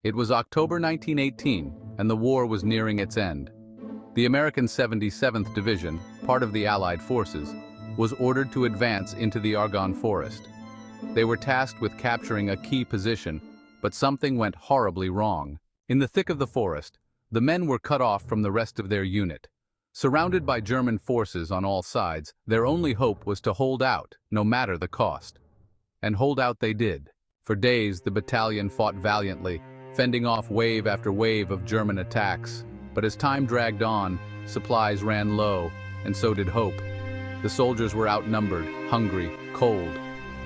It was October 1918, and the war was nearing its end. The American 77th Division, part of the Allied forces, was ordered to advance into the Argonne Forest. They were tasked with capturing a key position, but something went horribly wrong. In the thick of the forest, the men were cut off from the rest of their unit. Surrounded by German forces on all sides, their only hope was to hold out, no matter the cost. And hold out they did. For days, the battalion fought valiantly, fending off wave after wave of German attacks. But as time dragged on, supplies ran low, and so did hope. The soldiers were outnumbered, hungry, cold.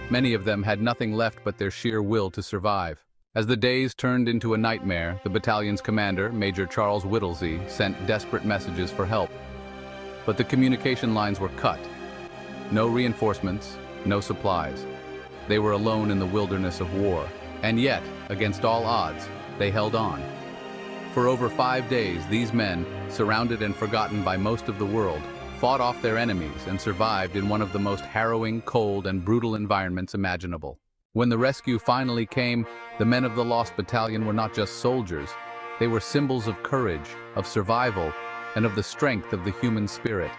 Many of them had nothing left but their sheer will to survive. As the days turned into a nightmare, the battalion's commander, Major Charles Whittlesey, sent desperate messages for help. But the communication lines were cut. No reinforcements, no supplies. They were alone in the wilderness of war. And yet, against all odds, they held on. For over 5 days, these men, surrounded and forgotten by most of the world, fought off their enemies and survived in one of the most harrowing, cold, and brutal environments imaginable. When the rescue finally came, the men of the Lost Battalion were not just soldiers. They were symbols of courage, of survival, and of the strength of the human spirit.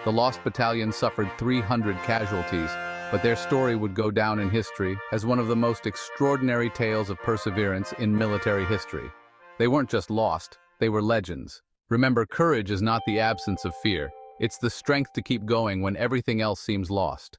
The Lost Battalion suffered 300 casualties, but their story would go down in history as one of the most extraordinary tales of perseverance in military history. They weren't just lost, they were legends. Remember, courage is not the absence of fear. It's the strength to keep going when everything else seems lost.